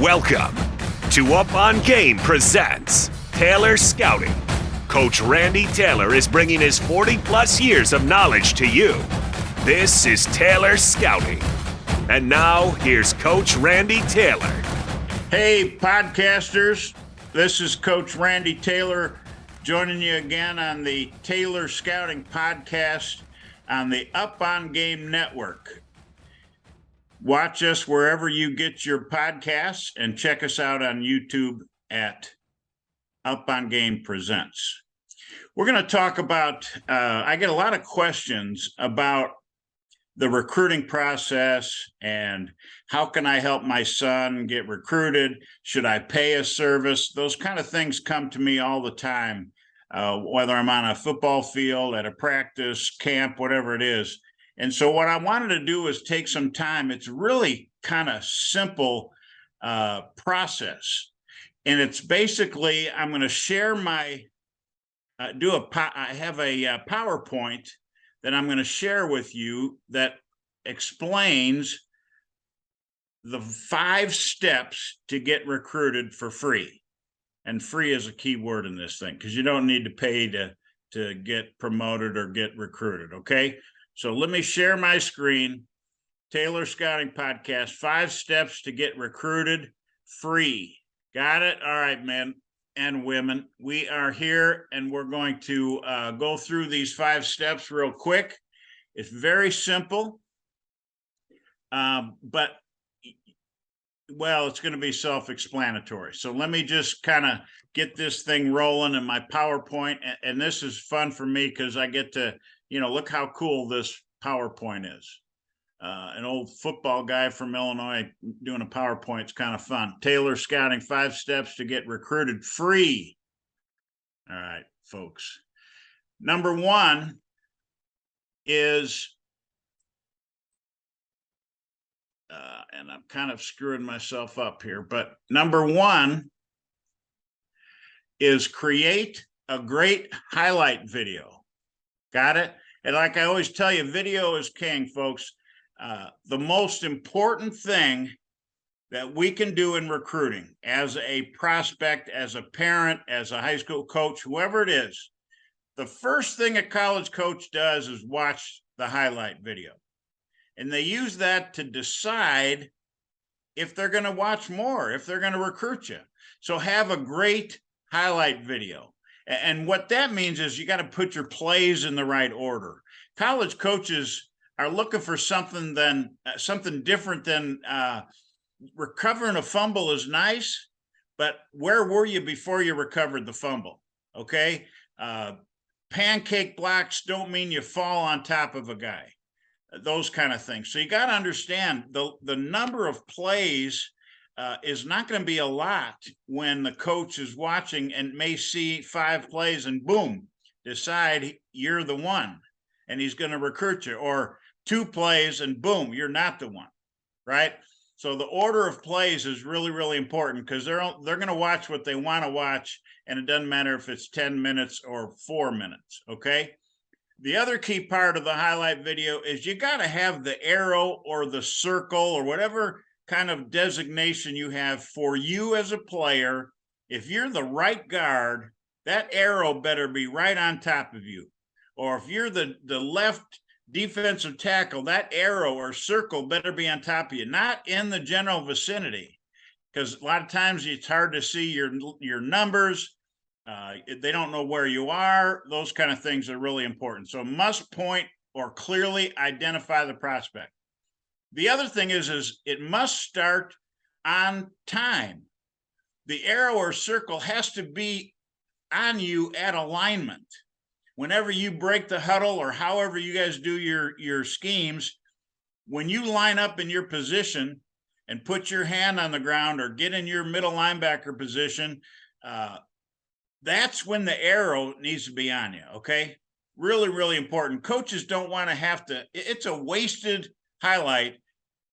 Welcome to Up on Game presents Taylor Scouting. Coach Randy Taylor is bringing his 40-plus years of knowledge to you. This is Taylor Scouting. And now, here's Coach Randy Taylor. Hey, podcasters. This is Coach Randy Taylor joining you again on the Taylor Scouting podcast on the Up on Game Network. Watch us wherever you get your podcasts and check us out on YouTube at Up on Game Presents. We're going to talk about, I get a lot of questions about the recruiting process and how can I help my son get recruited? Should I pay a service? Those kind of things come to me all the time, whether I'm on a football field, at a practice, camp, whatever it is. And so what I wanted to do is take some time. It's really kind of simple process. And it's basically, I'm going to share my, I have a PowerPoint that I'm going to share with you that explains the 5 steps to get recruited for free. And free is a key word in this thing because you don't need to pay to get promoted or get recruited, okay? So let me share my screen. Taylor Scouting Podcast, 5 steps to get recruited free. Got it? All right, men and women. We are here and we're going to go through these 5 steps real quick. It's very simple, but, well, it's going to be self-explanatory. So let me just kind of get this thing rolling in my PowerPoint. And this is fun for me because I get to, look how cool this PowerPoint is. An old football guy from Illinois doing a PowerPoint is kind of fun. Taylor Scouting, 5 steps to get recruited free. All right, folks. Number 1 is, and I'm kind of screwing myself up here, but number 1 is create a great highlight video. Got it? And like I always tell you, video is king, folks. The most important thing that we can do in recruiting as a prospect, as a parent, as a high school coach, whoever it is, the first thing a college coach does is watch the highlight video. And they use that to decide if they're going to watch more, if they're going to recruit you. So have a great highlight video. And what that means is you got to put your plays in the right order. College coaches are looking for something different than recovering a fumble is nice, but where were you before you recovered the fumble? Okay. Pancake blocks don't mean you fall on top of a guy, those kind of things. So you got to understand the number of plays is not going to be a lot when the coach is watching and may see 5 plays and boom, decide you're the one and he's going to recruit you, or 2 plays and boom, you're not the one, right? So the order of plays is really, really important because they're going to watch what they want to watch, and it doesn't matter if it's 10 minutes or 4 minutes, okay? The other key part of the highlight video is you got to have the arrow or the circle or whatever kind of designation you have for you as a player. If you're the right guard, that arrow better be right on top of you. Or if you're the left defensive tackle, that arrow or circle better be on top of you, not in the general vicinity. Because a lot of times it's hard to see your numbers. They don't know where you are. Those kind of things are really important. So must point or clearly identify the prospect. The other thing is it must start on time. The arrow or circle has to be on you at alignment. Whenever you break the huddle or however you guys do your schemes, when you line up in your position and put your hand on the ground or get in your middle linebacker position, that's when the arrow needs to be on you, okay? Really, really important. Coaches don't want to have to, it's a wasted highlight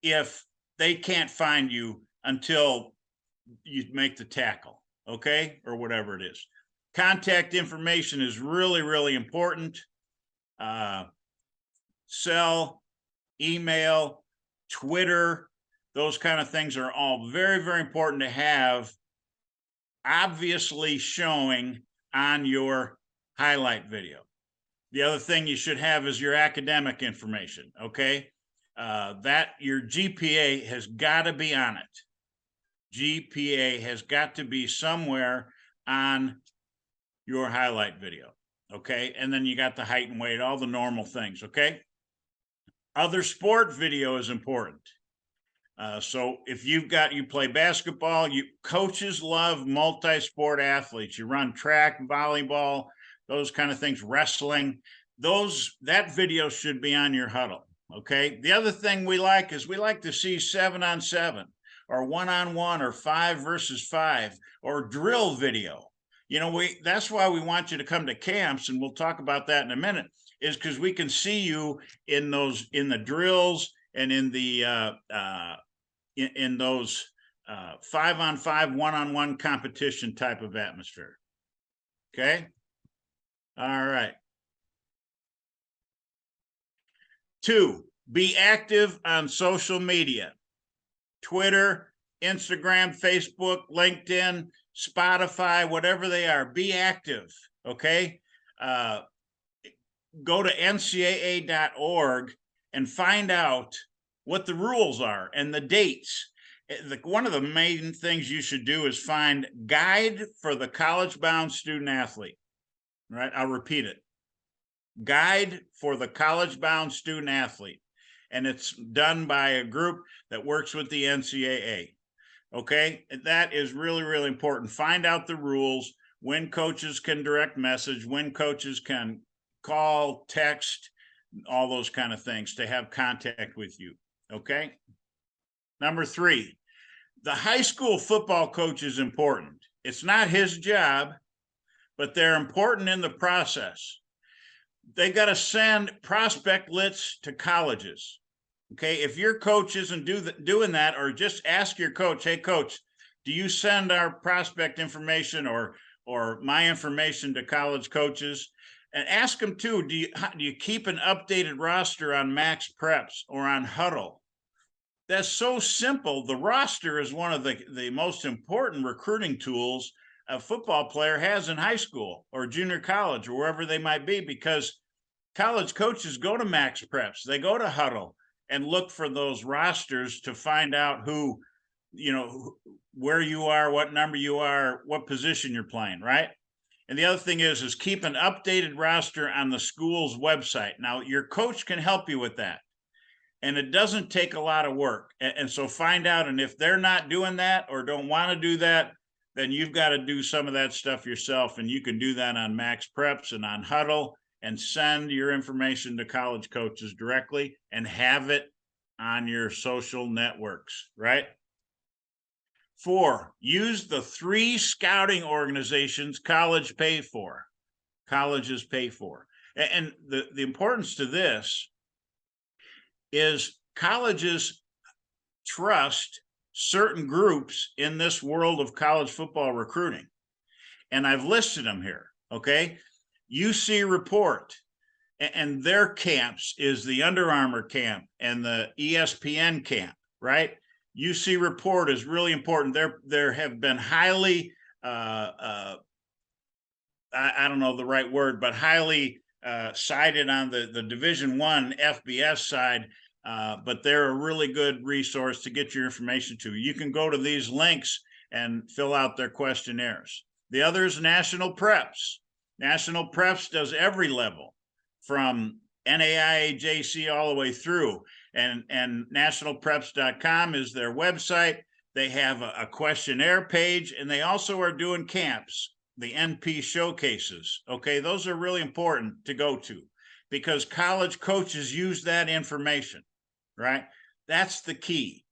if they can't find you until you make the tackle, okay? Or whatever it is. Contact information is really, really important. Cell, email, Twitter, Those kind of things are all very, very important to have obviously showing on your highlight video. The other thing you should have is your academic information, okay? That your GPA has got to be on it. GPA has got to be somewhere on your highlight video, okay? And then you got the height and weight, all the normal things, okay? Other sport video is important. So if you play basketball, coaches love multi-sport athletes. You run track, volleyball, those kind of things, wrestling. That video should be on your huddle. Okay. The other thing we like to see 7-on-7 or 1-on-1 or 5 versus 5 or drill video. That's why we want you to come to camps, and we'll talk about that in a minute, is because we can see you in the drills and in the in those 5-on-5, 1-on-1 competition type of atmosphere. Okay. All right. 2, be active on social media, Twitter, Instagram, Facebook, LinkedIn, Spotify, whatever they are. Be active. Okay. Go to ncaa.org and find out what the rules are and the dates. One of the main things you should do is find Guide for the College-Bound Student Athlete. Right? I'll repeat it. Guide for the College-Bound Student Athlete. And it's done by a group that works with the NCAA. Okay? That is really, really important. Find out the rules, when coaches can direct message, when coaches can call, text, all those kind of things to have contact with you. Okay. Number 3, the high school football coach is important. It's not his job, but they're important in the process. They got to send prospect lists to colleges. Okay. If your coach isn't doing that, or just ask your coach, hey, coach, do you send our prospect information or my information to college coaches? And ask them too, do you keep an updated roster on Max Preps or on Huddle? That's so simple. The roster is one of the most important recruiting tools a football player has in high school or junior college or wherever they might be, because college coaches go to Max Preps, they go to Huddle and look for those rosters to find out where you are, what number you are, what position you're playing, right? And the other thing is keep an updated roster on the school's website. Now, your coach can help you with that, and it doesn't take a lot of work. And so find out, and if they're not doing that or don't want to do that, then you've got to do some of that stuff yourself, and you can do that on Max Preps and on Huddle, and send your information to college coaches directly and have it on your social networks, right? 4, use the 3 scouting organizations colleges pay for. And the importance to this is colleges trust certain groups in this world of college football recruiting. And I've listed them here, okay? UC Report and their camps is the Under Armour camp and the ESPN camp, right? UC Report is really important. There have been highly, I don't know the right word, but highly cited on the Division I FBS side, but they're a really good resource to get your information to. You can go to these links and fill out their questionnaires. The other is National Preps. National Preps does every level from NAIA, JC, all the way through. And nationalpreps.com is their website. They have a questionnaire page, and they also are doing camps, the NP showcases. Okay, those are really important to go to because college coaches use that information, right? That's the key.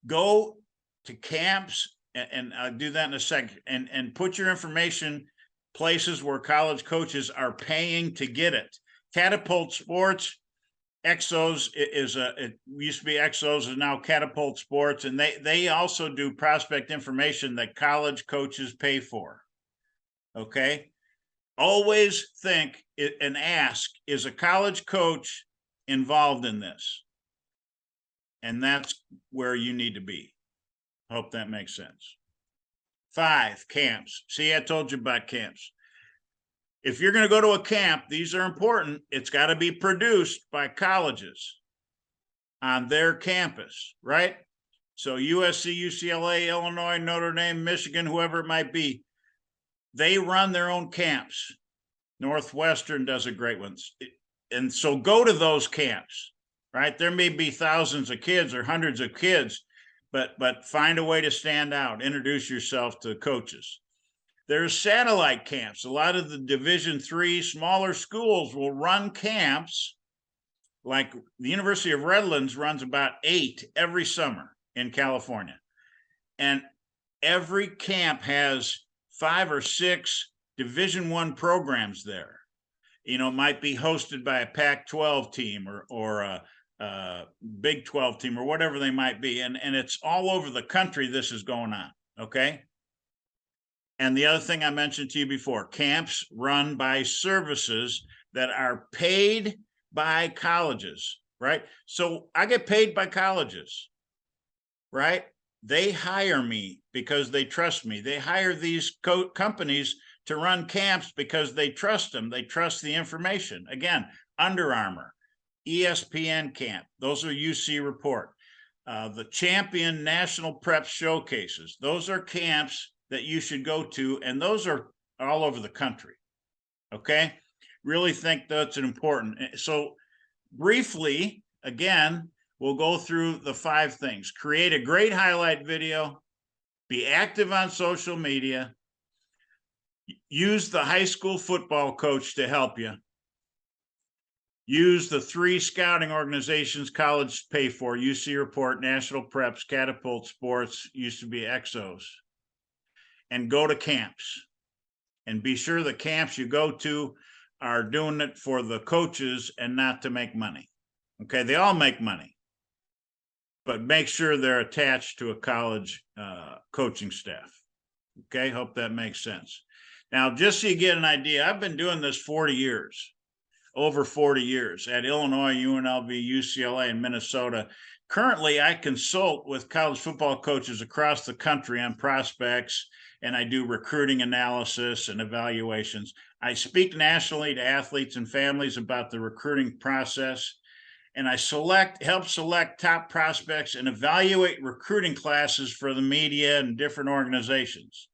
Go to camps, and I'll do that in a second, and put your information places where college coaches are paying to get it. Catapult Sports, Exos it used to be Exos, is now Catapult Sports, and they also do prospect information that college coaches pay for. Okay, always think and ask, is a college coach involved in this? And that's where you need to be. Hope that makes sense. 5, camps. See, I told you about camps. If you're going to go to a camp, these are important. It's got to be produced by colleges on their campus, right? So USC, UCLA, Illinois, Notre Dame, Michigan, whoever it might be, they run their own camps. Northwestern does a great one. And so go to those camps, right? There may be thousands of kids or hundreds of kids, but find a way to stand out, introduce yourself to coaches. There's satellite camps. A lot of the Division III smaller schools will run camps, like the University of Redlands runs about 8 every summer in California. And every camp has 5 or 6 Division I programs there. You know, it might be hosted by a Pac-12 team or a Big 12 team or whatever they might be. And it's all over the country this is going on, okay? And the other thing I mentioned to you before, camps run by services that are paid by colleges, right? So I get paid by colleges, right? They hire me because they trust me. They hire these companies to run camps because they trust them. They trust the information. Again, Under Armour, ESPN camp, those are UC Report. The Champion National Prep Showcases, those are camps that you should go to, and those are all over the country, okay? Really think that's important. So briefly, again, we'll go through the 5 things. Create a great highlight video, be active on social media, use the high school football coach to help you, use the 3 scouting organizations colleges pay for, UC Report, National Preps, Catapult Sports, used to be Exos, and go to camps. And be sure the camps you go to are doing it for the coaches and not to make money. Okay, they all make money, but make sure they're attached to a college coaching staff. Okay, hope that makes sense. Now, just so you get an idea, I've been doing this 40 years, over 40 years at Illinois, UNLV, UCLA, and Minnesota. Currently, I consult with college football coaches across the country on prospects, and I do recruiting analysis and evaluations. I speak nationally to athletes and families about the recruiting process, and I help select top prospects and evaluate recruiting classes for the media and different organizations.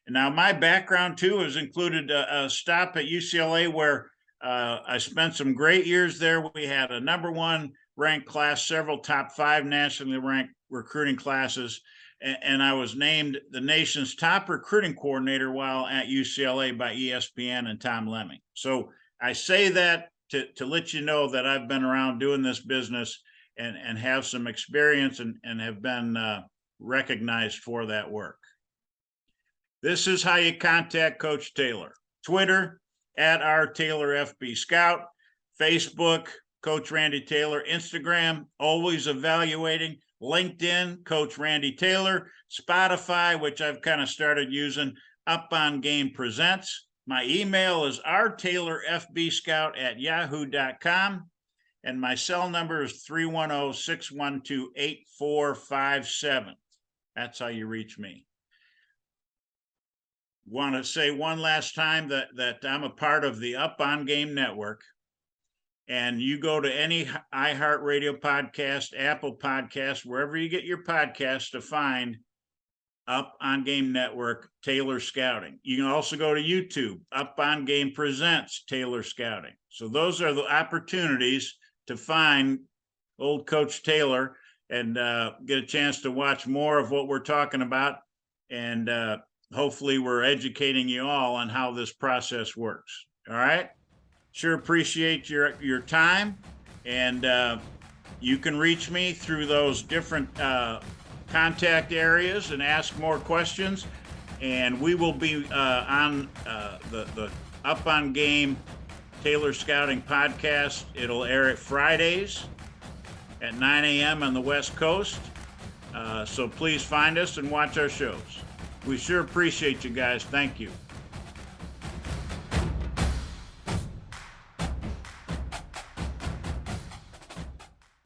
And now my background too has included a stop at UCLA where I spent some great years there. We had a #1 ranked class, several top 5 nationally ranked recruiting classes, and I was named the nation's top recruiting coordinator while at UCLA by ESPN and Tom Lemming. So I say that to let you know that I've been around doing this business and have some experience and have been recognized for that work. This is how you contact Coach Taylor. Twitter, @RTaylorFBScout, Facebook, Coach Randy Taylor, Instagram, always evaluating, LinkedIn, Coach Randy Taylor, Spotify, which I've kind of started using, Up on Game Presents. My email is rtaylorfbscout@yahoo.com, and my cell number is 310-612-8457. That's how you reach me. Want to say one last time that I'm a part of the Up on Game Network, and you go to any iHeartRadio podcast, Apple podcast, wherever you get your podcast to find Up on Game Network, Taylor Scouting. You can also go to YouTube, Up on Game Presents, Taylor Scouting. So those are the opportunities to find old Coach Taylor and get a chance to watch more of what we're talking about. And hopefully we're educating you all on how this process works. All right. Sure appreciate your time. And you can reach me through those different contact areas and ask more questions. And we will be on the Up on Game Taylor Scouting podcast. It'll air at Fridays at 9 a.m. on the West Coast. So please find us and watch our shows. We sure appreciate you guys. Thank you.